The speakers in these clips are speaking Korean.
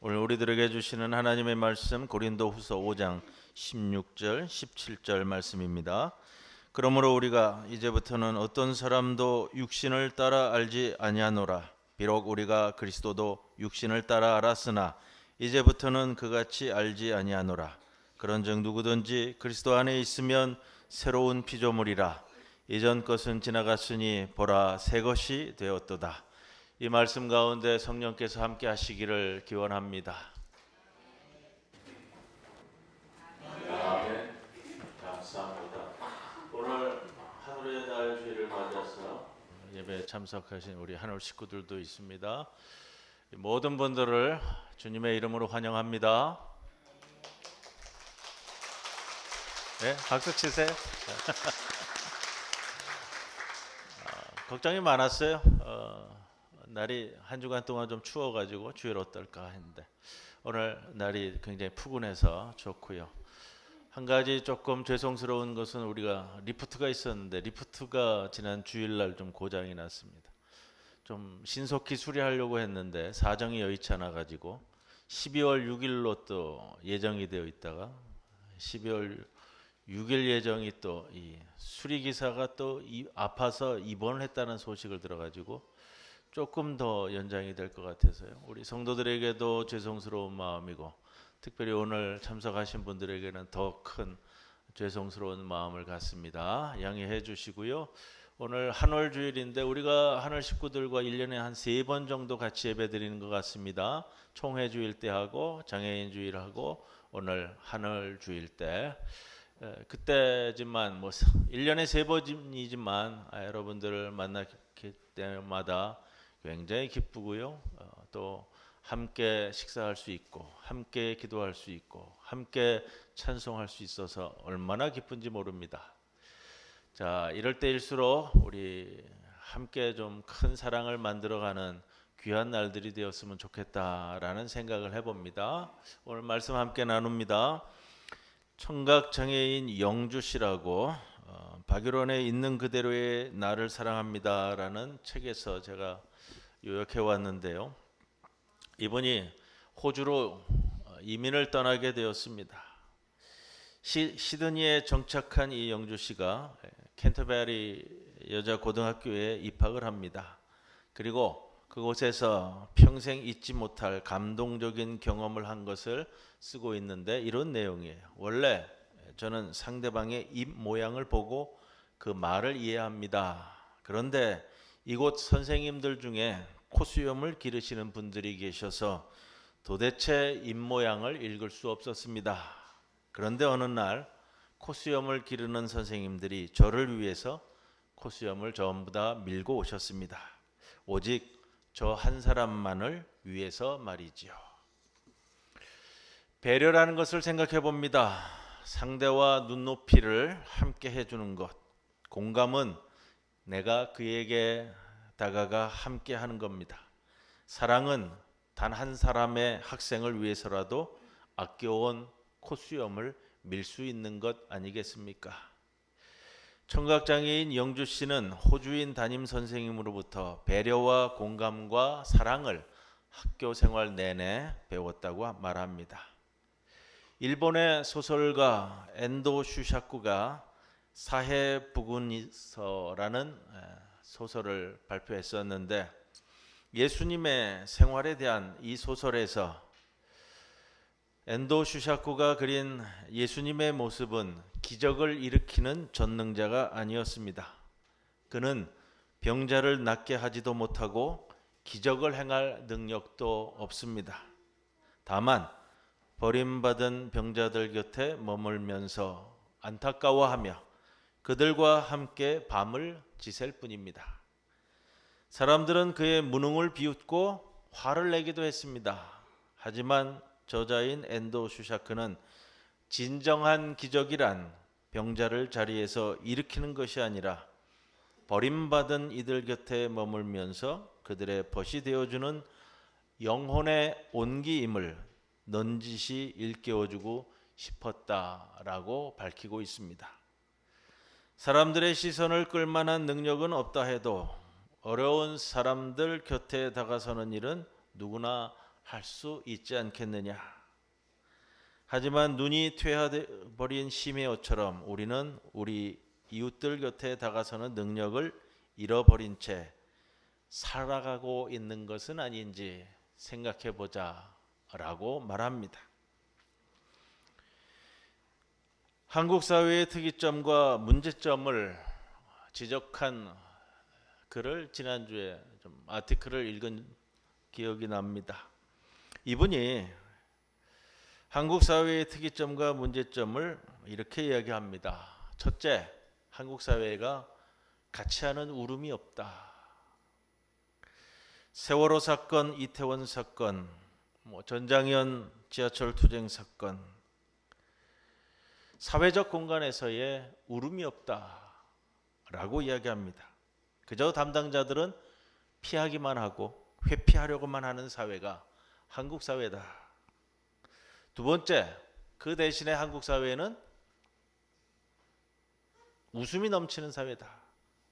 오늘 우리들에게 주시는 하나님의 말씀 고린도후서 5장 16절 17절 말씀입니다. 그러므로 우리가 이제부터는 어떤 사람도 육신을 따라 알지 아니하노라. 비록 우리가 그리스도도 육신을 따라 알았으나 이제부터는 그같이 알지 아니하노라. 그런즉 누구든지 그리스도 안에 있으면 새로운 피조물이라. 이전 것은 지나갔으니 보라 새 것이 되었도다. 이 말씀 가운데 성령께서 함께 하시기를 기원합니다. 아멘. 감사합니다. 오늘 하늘의 날 주일을 맞아서 예배에 참석하신 우리 한올 식구들도 있습니다. 모든 분들을 주님의 이름으로 환영합니다. 네, 박수 치세요. 걱정이 많았어요. 날이 한 주간 동안 좀 추워가지고 주일 어떨까 했는데 오늘 날이 굉장히 푸근해서 좋고요. 한 가지 조금 죄송스러운 것은 우리가 리프트가 있었는데 리프트가 지난 주일날 좀 고장이 났습니다. 좀 신속히 수리하려고 했는데 사정이 여의치 않아 가지고 12월 6일로 또 예정이 되어 있다가 12월 6일 예정이 또 이 수리 기사가 또 아파서 입원을 했다는 소식을 들어가지고 조금 더 연장이 될 것 같아서요. 우리 성도들에게도 죄송스러운 마음이고 특별히 오늘 참석하신 분들에게는 더 큰 죄송스러운 마음을 갖습니다. 양해해 주시고요. 오늘 한월 주일인데 우리가 한월 식구들과 1년에 한 3번 정도 같이 예배 드리는 것 같습니다. 총회 주일 때 하고 장애인 주일 하고 오늘 한월 주일 때 그때지만 뭐 1년에 3번이지만 여러분들을 만나게 때마다 굉장히 기쁘고요. 또 함께 식사할 수 있고 함께 기도할 수 있고 함께 찬송할 수 있어서 얼마나 기쁜지 모릅니다. 자, 이럴 때일수록 우리 함께 좀 큰 사랑을 만들어가는 귀한 날들이 되었으면 좋겠다라는 생각을 해봅니다. 오늘 말씀 함께 나눕니다. 청각장애인 영주 씨라고 바빌론에 있는 그대로의 나를 사랑합니다라는 책에서 제가 요약해 왔는데요. 이분이 호주로 이민을 떠나게 되었습니다. 시드니에 정착한 이 영주 씨가 캔터베리 여자 고등학교에 입학을 합니다. 그리고 그곳에서 평생 잊지 못할 감동적인 경험을 한 것을 쓰고 있는데 이런 내용이에요. 원래 저는 상대방의 입 모양을 보고 그 말을 이해합니다. 그런데 이곳 선생님들 중에 코수염을 기르시는 분들이 계셔서 도대체 입 모양을 읽을 수 없었습니다. 그런데 어느 날 코수염을 기르는 선생님들이 저를 위해서 코수염을 전부 다 밀고 오셨습니다. 오직 저 한 사람만을 위해서 말이지요. 배려라는 것을 생각해 봅니다. 상대와 눈높이를 함께 해주는 것. 공감은 내가 그에게 다가가 함께 하는 겁니다. 사랑은 단 한 사람의 학생을 위해서라도 아껴온 코수염을 밀 수 있는 것 아니겠습니까? 청각장애인 영주 씨는 호주인 담임 선생님으로부터 배려와 공감과 사랑을 학교 생활 내내 배웠다고 말합니다. 일본의 소설가 엔도 슈샤쿠가 사해부군서라는 소설을 발표했었는데 예수님의 생활에 대한 이 소설에서 엔도 슈샤쿠가 그린 예수님의 모습은 기적을 일으키는 전능자가 아니었습니다. 그는 병자를 낫게 하지도 못하고 기적을 행할 능력도 없습니다. 다만 버림받은 병자들 곁에 머물면서 안타까워하며 그들과 함께 밤을 지샐 뿐입니다. 사람들은 그의 무능을 비웃고 화를 내기도 했습니다. 하지만 저자인 엔도 슈샤크는 진정한 기적이란 병자를 자리에서 일으키는 것이 아니라 버림받은 이들 곁에 머물면서 그들의 벗이 되어주는 영혼의 온기임을 넌지시 일깨워주고 싶었다라고 밝히고 있습니다. 사람들의 시선을 끌만한 능력은 없다 해도 어려운 사람들 곁에 다가서는 일은 누구나 할 수 있지 않겠느냐. 하지만 눈이 퇴화버린 시메온처럼 우리는 우리 이웃들 곁에 다가서는 능력을 잃어버린 채 살아가고 있는 것은 아닌지 생각해 보자라고 말합니다. 한국 사회의 특이점과 문제점을 지적한 글을 지난주에 좀 아티클을 읽은 기억이 납니다. 이분이 한국 사회의 특이점과 문제점을 이렇게 이야기합니다. 첫째, 한국 사회가 가치하는 울음이 없다. 세월호 사건, 이태원 사건, 전장현 지하철 투쟁 사건, 사회적 공간에서의 울음이 없다라고 이야기합니다. 그저 담당자들은 피하기만 하고 회피하려고만 하는 사회가 한국 사회다. 두 번째, 그 대신에 한국 사회는 웃음이 넘치는 사회다.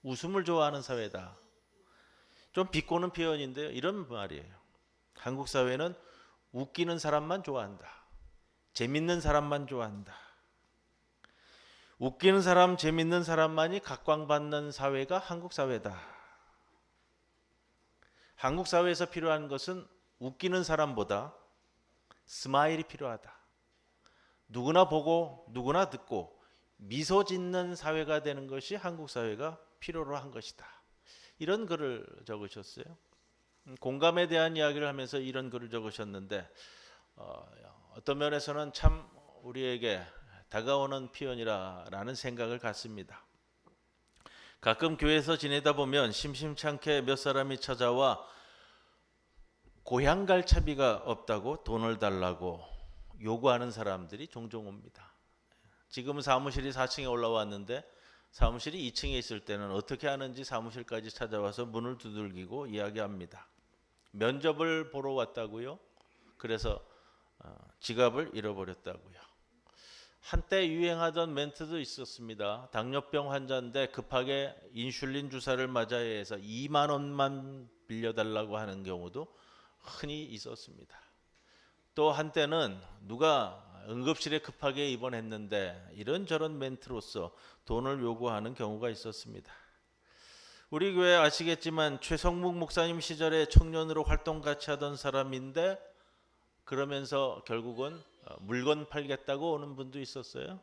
웃음을 좋아하는 사회다. 좀 비꼬는 표현인데요. 이런 말이에요. 한국 사회는 웃기는 사람만 좋아한다. 재밌는 사람만 좋아한다. 웃기는 사람, 재밌는 사람만이 각광받는 사회가 한국 사회다. 한국 사회에서 필요한 것은 웃기는 사람보다 스마일이 필요하다. 누구나 보고 누구나 듣고 미소 짓는 사회가 되는 것이 한국 사회가 필요로 한 것이다. 이런 글을 적으셨어요. 공감에 대한 이야기를 하면서 이런 글을 적으셨는데 어떤 면에서는 참 우리에게 다가오는 표현이라는 생각을 갖습니다. 가끔 교회에서 지내다 보면 심심찮게 몇 사람이 찾아와 고향 갈 차비가 없다고 돈을 달라고 요구하는 사람들이 종종 옵니다. 지금은 사무실이 4층에 올라왔는데 사무실이 2층에 있을 때는 어떻게 하는지 사무실까지 찾아와서 문을 두들기고 이야기합니다. 면접을 보러 왔다고요? 그래서 지갑을 잃어버렸다고요. 한때 유행하던 멘트도 있었습니다. 당뇨병 환자인데 급하게 인슐린 주사를 맞아야 해서 2만 원만 빌려달라고 하는 경우도 흔히 있었습니다. 또 한때는 누가 응급실에 급하게 입원했는데 이런저런 멘트로서 돈을 요구하는 경우가 있었습니다. 우리 교회 아시겠지만 최성묵 목사님 시절에 청년으로 활동 같이 하던 사람인데 그러면서 결국은 물건 팔겠다고 오는 분도 있었어요.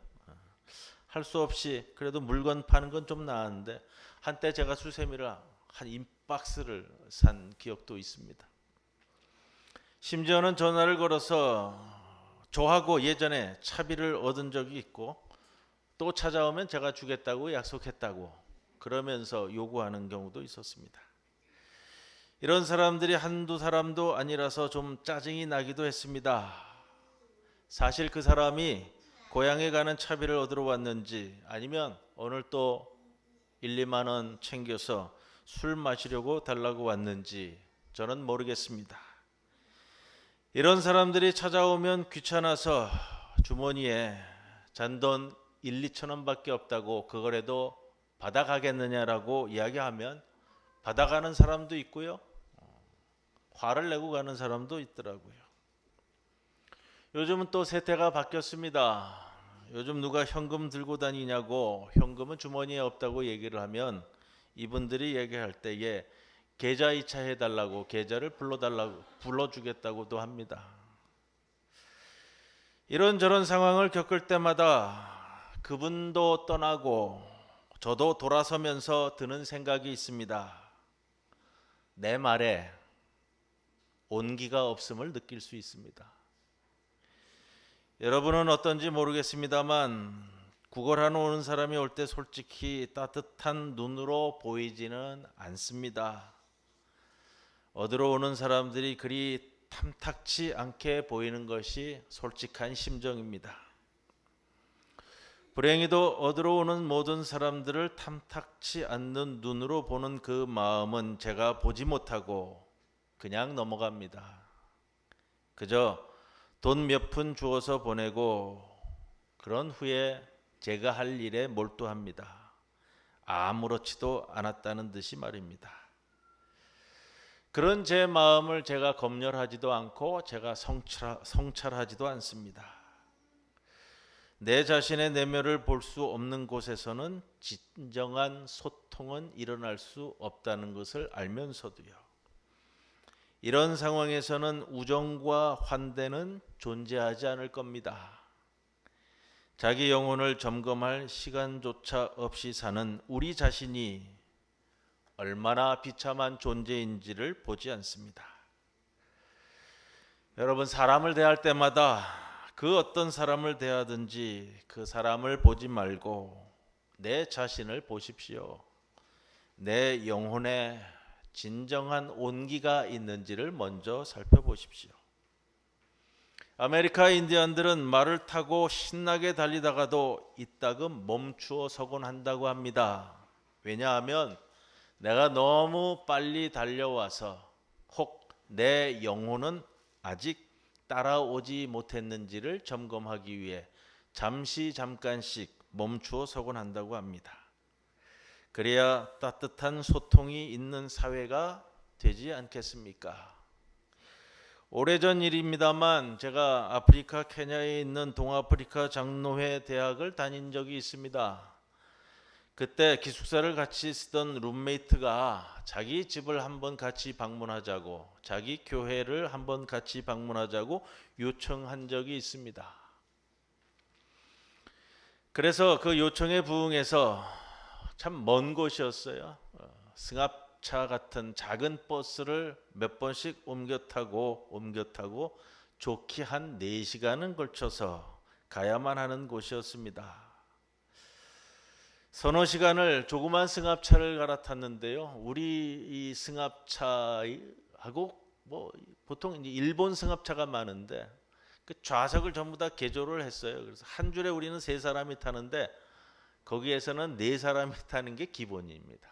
할 수 없이 그래도 물건 파는 건 좀 나았는데 한때 제가 수세미를 한 임박스를 산 기억도 있습니다. 심지어는 전화를 걸어서 저하고 예전에 차비를 얻은 적이 있고 또 찾아오면 제가 주겠다고 약속했다고 그러면서 요구하는 경우도 있었습니다. 이런 사람들이 한두 사람도 아니라서 좀 짜증이 나기도 했습니다. 사실 그 사람이 고향에 가는 차비를 얻으러 왔는지 아니면 오늘 또 1, 2만 원 챙겨서 술 마시려고 달라고 왔는지 저는 모르겠습니다. 이런 사람들이 찾아오면 귀찮아서 주머니에 잔돈 1, 2천 원밖에 없다고 그거라도 받아가겠느냐라고 이야기하면 받아가는 사람도 있고요. 화를 내고 가는 사람도 있더라고요. 요즘은 또 세태가 바뀌었습니다. 요즘 누가 현금 들고 다니냐고 현금은 주머니에 없다고 얘기를 하면 이분들이 얘기할 때에 계좌 이체해달라고 계좌를 불러주겠다고도 합니다. 이런저런 상황을 겪을 때마다 그분도 떠나고 저도 돌아서면서 드는 생각이 있습니다. 내 말에 온기가 없음을 느낄 수 있습니다. 여러분은 어떤지 모르겠습니다만 구걸하러 오는 사람이 올 때 솔직히 따뜻한 눈으로 보이지는 않습니다. 얻으러 오는 사람들이 그리 탐탁치 않게 보이는 것이 솔직한 심정입니다. 불행히도 얻으러 오는 모든 사람들을 탐탁치 않는 눈으로 보는 그 마음은 제가 보지 못하고 그냥 넘어갑니다. 그저 돈 몇 푼 주어서 보내고 그런 후에 제가 할 일에 몰두합니다. 아무렇지도 않았다는 듯이 말입니다. 그런 제 마음을 제가 검열하지도 않고 제가 성찰하지도 않습니다. 내 자신의 내면을 볼 수 없는 곳에서는 진정한 소통은 일어날 수 없다는 것을 알면서도요. 이런 상황에서는 우정과 환대는 존재하지 않을 겁니다. 자기 영혼을 점검할 시간조차 없이 사는 우리 자신이 얼마나 비참한 존재인지를 보지 않습니다. 여러분, 사람을 대할 때마다 그 어떤 사람을 대하든지 그 사람을 보지 말고 내 자신을 보십시오. 내 영혼에 진정한 온기가 있는지를 먼저 살펴보십시오. 아메리카 인디언들은 말을 타고 신나게 달리다가도 이따금 멈추어 서곤 한다고 합니다. 왜냐하면 내가 너무 빨리 달려와서 혹 내 영혼은 아직 따라오지 못했는지를 점검하기 위해 잠깐씩 멈추어 서곤 한다고 합니다. 그래야 따뜻한 소통이 있는 사회가 되지 않겠습니까? 오래전 일입니다만 제가 아프리카 케냐에 있는 동아프리카 장로회 대학을 다닌 적이 있습니다. 그때 기숙사를 같이 쓰던 룸메이트가 자기 집을 한번 같이 방문하자고, 자기 교회를 한번 같이 방문하자고 요청한 적이 있습니다. 그래서 그 요청에 부응해서 참 먼 곳이었어요. 승합차 같은 작은 버스를 몇 번씩 옮겨 타고 좋게 한 4시간은 걸쳐서 가야만 하는 곳이었습니다. 서너 시간을 조그만 승합차를 갈아탔는데요. 우리 이 승합차하고 보통 이제 일본 승합차가 많은데 그 좌석을 전부 다 개조를 했어요. 그래서 한 줄에 우리는 3사람이 타는데 거기에서는 4사람이 타는 게 기본입니다.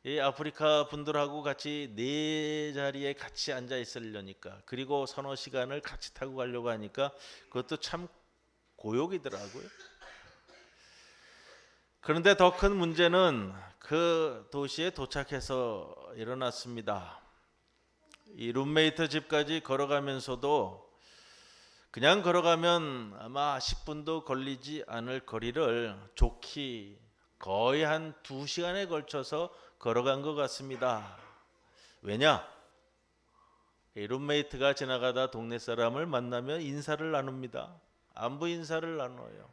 이 아프리카 분들하고 같이 4자리에 같이 앉아 있으려니까, 그리고 서너 시간을 같이 타고 가려고 하니까 그것도 참 고역이더라고요. 그런데 더 큰 문제는 그 도시에 도착해서 일어났습니다. 이 룸메이트 집까지 걸어가면서도 그냥 걸어가면 아마 10분도 걸리지 않을 거리를 좋게 거의 한 2시간에 걸쳐서 걸어간 것 같습니다. 왜냐? 이 룸메이트가 지나가다 동네 사람을 만나면 인사를 나눕니다. 안부 인사를 나눠요.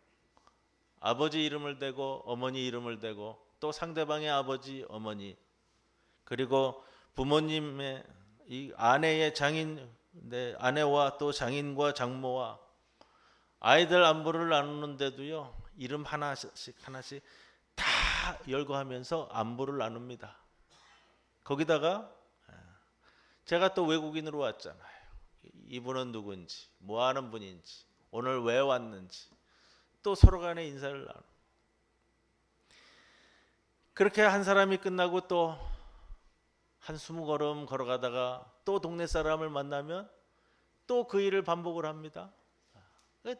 아버지 이름을 대고 어머니 이름을 대고 또 상대방의 아버지 어머니, 그리고 부모님의 이 아내의 장인, 아내와 또 장인과 장모와 아이들 안부를 나누는데도요, 이름 하나씩 다 열거하면서 안부를 나눕니다. 거기다가 제가 또 외국인으로 왔잖아요. 이분은 누군지, 뭐 하는 분인지, 오늘 왜 왔는지 또 서로 간에 인사를 나누고, 그렇게 한 사람이 끝나고 또 한 20걸음 걸어가다가 또 동네 사람을 만나면 또 그 일을 반복을 합니다.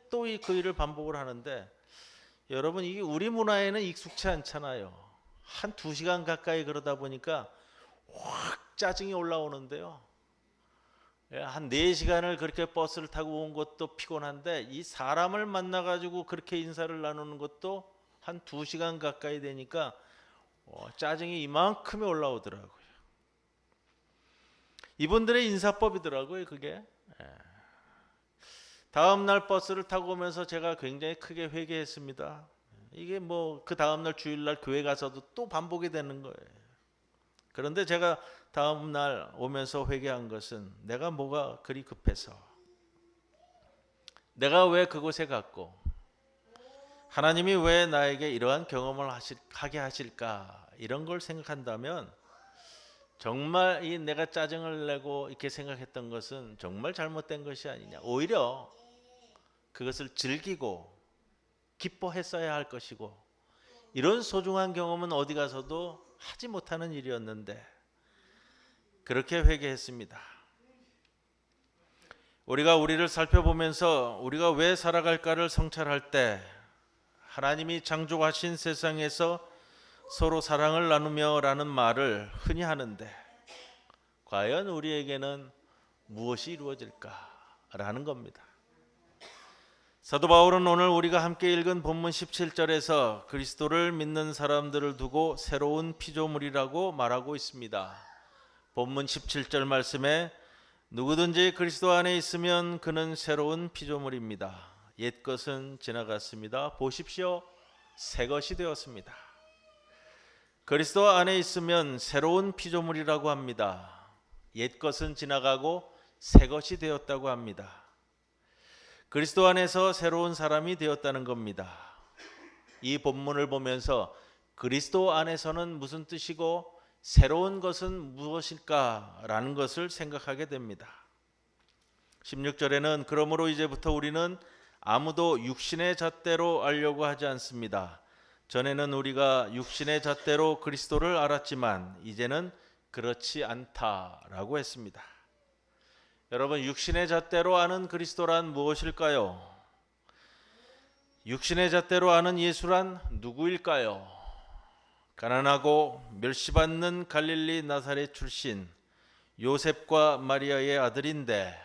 또 그 일을 반복을 하는데, 여러분, 이게 우리 문화에는 익숙치 않잖아요. 한 2시간 가까이 그러다 보니까 확 짜증이 올라오는데요. 한 4시간을 그렇게 버스를 타고 온 것도 피곤한데 이 사람을 만나가지고 그렇게 인사를 나누는 것도 한 2시간 가까이 되니까 짜증이 이만큼이 올라오더라고요. 이분들의 인사법이더라고요, 그게. 다음 날 버스를 타고 오면서 제가 굉장히 크게 회개했습니다. 이게 그 다음 날 주일날 교회 가서도 또 반복이 되는 거예요. 그런데 제가 다음 날 오면서 회개한 것은 내가 뭐가 그리 급해서, 내가 왜 그곳에 갔고, 하나님이 왜 나에게 이러한 경험을 하게 하실까, 이런 걸 생각한다면 정말 내가 짜증을 내고 이렇게 생각했던 것은 정말 잘못된 것이 아니냐. 오히려 그것을 즐기고 기뻐했어야 할 것이고, 이런 소중한 경험은 어디 가서도 하지 못하는 일이었는데 그렇게 회개했습니다. 우리가 우리를 살펴보면서 우리가 왜 살아갈까를 성찰할 때 하나님이 창조하신 세상에서 서로 사랑을 나누며 라는 말을 흔히 하는데, 과연 우리에게는 무엇이 이루어질까라는 겁니다. 사도 바울은 오늘 우리가 함께 읽은 본문 17절에서 그리스도를 믿는 사람들을 두고 새로운 피조물이라고 말하고 있습니다. 본문 17절 말씀에 누구든지 그리스도 안에 있으면 그는 새로운 피조물입니다. 옛 것은 지나갔습니다. 보십시오. 새 것이 되었습니다. 그리스도 안에 있으면 새로운 피조물이라고 합니다. 옛 것은 지나가고 새 것이 되었다고 합니다. 그리스도 안에서 새로운 사람이 되었다는 겁니다. 이 본문을 보면서 그리스도 안에서는 무슨 뜻이고 새로운 것은 무엇일까라는 것을 생각하게 됩니다. 16절에는 그러므로 이제부터 우리는 아무도 육신의 잣대로 알려고 하지 않습니다. 전에는 우리가 육신의 잣대로 그리스도를 알았지만 이제는 그렇지 않다라고 했습니다. 여러분, 육신의 잣대로 아는 그리스도란 무엇일까요? 육신의 잣대로 아는 예수란 누구일까요? 가난하고 멸시받는 갈릴리 나사렛 출신 요셉과 마리아의 아들인데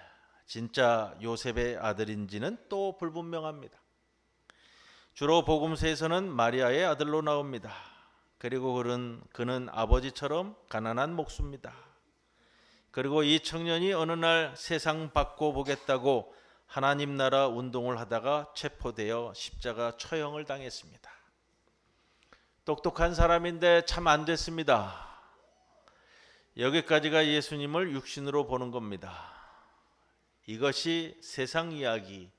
진짜 요셉의 아들인지는 또 불분명합니다. 주로 복음서에서는 마리아의 아들로 나옵니다. 그리고 그는 아버지처럼 가난한 목수입니다. 그리고 이 청년이 어느 날 세상 바꿔 보겠다고 하나님 나라 운동을 하다가 체포되어 십자가 처형을 당했습니다. 똑똑한 사람인데 참 안 됐습니다. 여기까지가 예수님을 육신으로 보는 겁니다. 이것이 세상 이야기,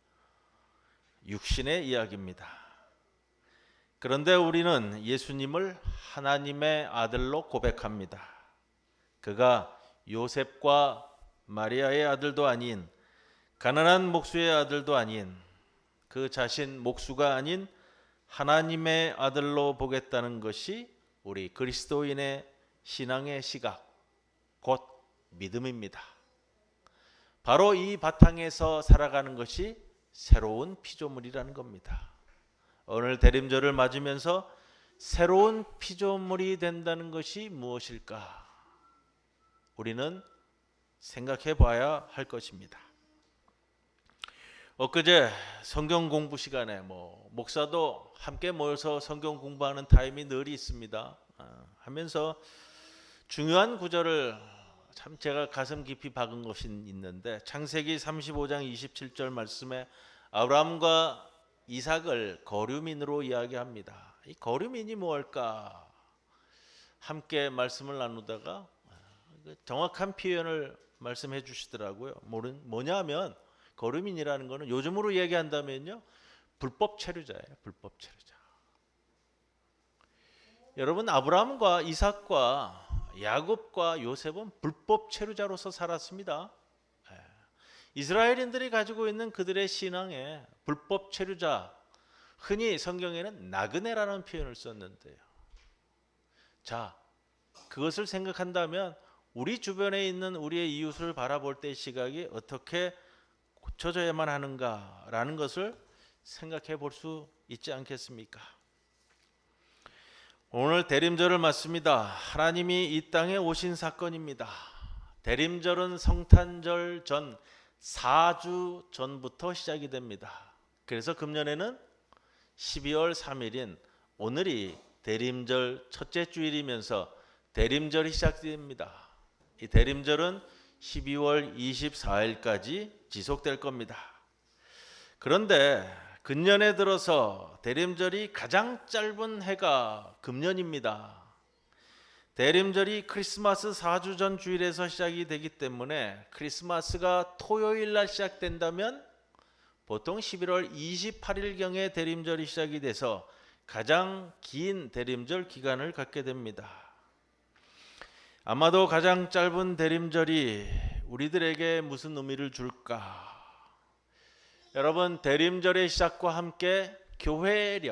육신의 이야기입니다. 그런데 우리는 예수님을 하나님의 아들로 고백합니다. 그가 요셉과 마리아의 아들도 아닌, 가난한 목수의 아들도 아닌, 그 자신 목수가 아닌 하나님의 아들로 보겠다는 것이 우리 그리스도인의 신앙의 시각, 곧 믿음입니다. 바로 이 바탕에서 살아가는 것이 새로운 피조물이라는 겁니다. 오늘 대림절을 맞으면서 새로운 피조물이 된다는 것이 무엇일까? 우리는 생각해 봐야 할 것입니다. 엊그제 성경 공부 시간에 목사도 함께 모여서 성경 공부하는 타임이 늘 있습니다. 하면서 중요한 구절을 참 제가 가슴 깊이 박은 것이 있는데, 창세기 35장 27절 말씀에 아브라함과 이삭을 거류민으로 이야기합니다. 이 거류민이 뭘까? 함께 말씀을 나누다가 정확한 표현을 말씀해 주시더라고요. 뭐냐면 거류민이라는 것은 요즘으로 얘기한다면요, 불법 체류자예요. 불법 체류자. 여러분, 아브라함과 이삭과 야곱과 요셉은 불법 체류자로서 살았습니다. 이스라엘인들이 가지고 있는 그들의 신앙에 불법 체류자, 흔히 성경에는 나그네라는 표현을 썼는데요. 자, 그것을 생각한다면 우리 주변에 있는 우리의 이웃을 바라볼 때의 시각이 어떻게 고쳐져야만 하는가라는 것을 생각해 볼 수 있지 않겠습니까? 오늘 대림절을 맞습니다. 하나님이 이 땅에 오신 사건입니다. 대림절은 성탄절 전 4주 전부터 시작이 됩니다. 그래서 금년에는 12월 3일인 오늘이 대림절 첫째 주일이면서 대림절이 시작됩니다. 이 대림절은 12월 24일까지 지속될 겁니다. 그런데 금년에 들어서 대림절이 가장 짧은 해가 금년입니다. 대림절이 크리스마스 4주 전 주일에서 시작이 되기 때문에 크리스마스가 토요일 날 시작된다면 보통 11월 28일경에 대림절이 시작이 돼서 가장 긴 대림절 기간을 갖게 됩니다. 아마도 가장 짧은 대림절이 우리들에게 무슨 의미를 줄까? 여러분, 대림절의 시작과 함께 교회의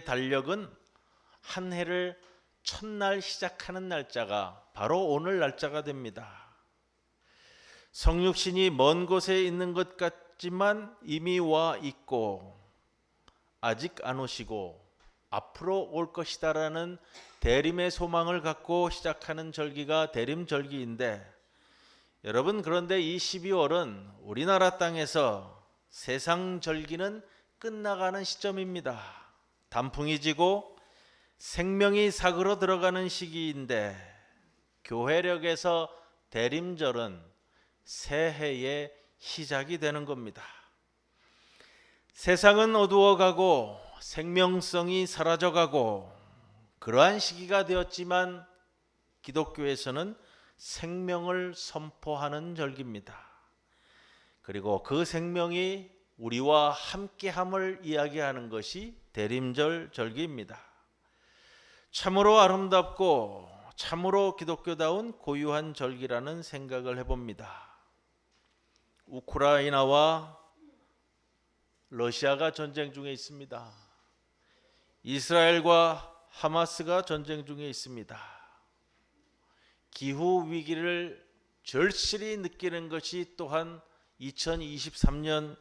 달력은 한 해를 첫날 시작하는 날짜가 바로 오늘 날짜가 됩니다. 성육신이 먼 곳에 있는 것 같지만 이미 와 있고 아직 안 오시고 앞으로 올 것이다라는 대림의 소망을 갖고 시작하는 절기가 대림절기인데, 여러분, 그런데 이 12월은 우리나라 땅에서 세상 절기는 끝나가는 시점입니다. 단풍이 지고 생명이 사그러 들어가는 시기인데, 교회력에서 대림절은 새해의 시작이 되는 겁니다. 세상은 어두워가고 생명성이 사라져가고 그러한 시기가 되었지만, 기독교에서는 생명을 선포하는 절기입니다. 그리고 그 생명이 우리와 함께함을 이야기하는 것이 대림절 절기입니다. 참으로 아름답고 참으로 기독교다운 고유한 절기라는 생각을 해봅니다. 우크라이나와 러시아가 전쟁 중에 있습니다. 이스라엘과 하마스가 전쟁 중에 있습니다. 기후 위기를 절실히 느끼는 것이 또한 2023년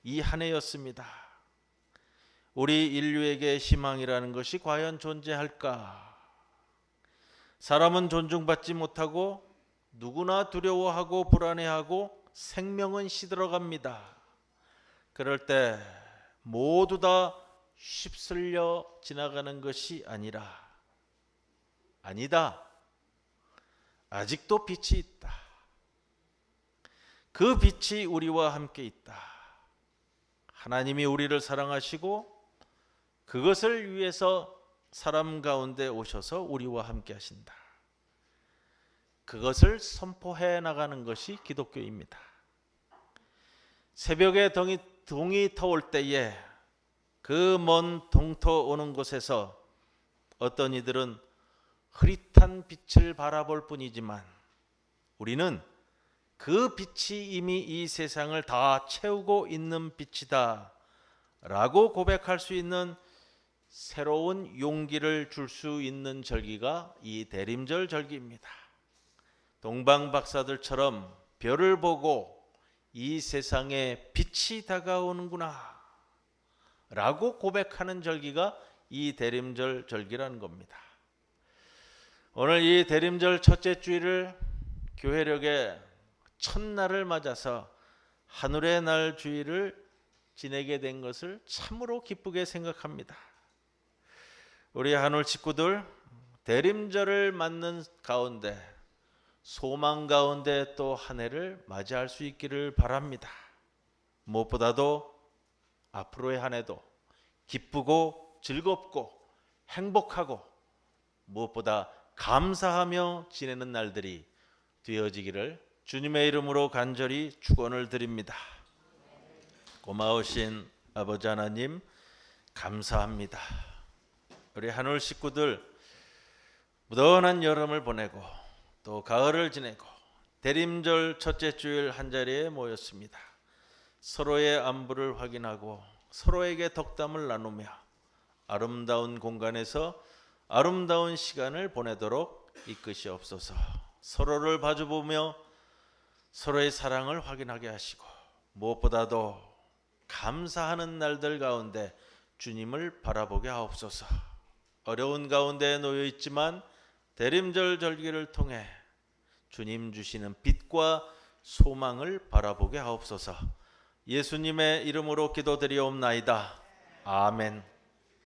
이 한 해였습니다. 우리 인류에게 희망이라는 것이 과연 존재할까? 사람은 존중받지 못하고 누구나 두려워하고 불안해하고 생명은 시들어갑니다. 그럴 때 모두 다 휩쓸려 지나가는 것이 아니다. 아직도 빛이 있다. 그 빛이 우리와 함께 있다. 하나님이 우리를 사랑하시고 그것을 위해서 사람 가운데 오셔서 우리와 함께 하신다. 그것을 선포해 나가는 것이 기독교입니다. 새벽에 동이 터올 때에 그 먼 동터 오는 곳에서 어떤 이들은 흐릿한 빛을 바라볼 뿐이지만, 우리는 그 빛이 이미 이 세상을 다 채우고 있는 빛이다 라고 고백할 수 있는 새로운 용기를 줄 수 있는 절기가 이 대림절 절기입니다. 동방 박사들처럼 별을 보고 이 세상에 빛이 다가오는구나 라고 고백하는 절기가 이 대림절 절기라는 겁니다. 오늘 이 대림절 첫째 주일을 교회력의 첫날을 맞아서 하늘의 날 주일을 지내게 된 것을 참으로 기쁘게 생각합니다. 우리 한울 식구들, 대림절을 맞는 가운데 소망 가운데 또 한 해를 맞이할 수 있기를 바랍니다. 무엇보다도 앞으로의 한 해도 기쁘고 즐겁고 행복하고 무엇보다 감사하며 지내는 날들이 되어지기를 주님의 이름으로 간절히 축원을 드립니다. 고마우신 아버지 하나님, 감사합니다. 우리 한울 식구들 무던한 여름을 보내고 또 가을을 지내고 대림절 첫째 주일 한자리에 모였습니다. 서로의 안부를 확인하고 서로에게 덕담을 나누며 아름다운 공간에서 아름다운 시간을 보내도록 이끄시옵소서. 서로를 마주보며 서로의 사랑을 확인하게 하시고 무엇보다도 감사하는 날들 가운데 주님을 바라보게 하옵소서. 어려운 가운데 놓여 있지만 대림절 절기를 통해 주님 주시는 빛과 소망을 바라보게 하옵소서. 예수님의 이름으로 기도드리옵나이다. 아멘.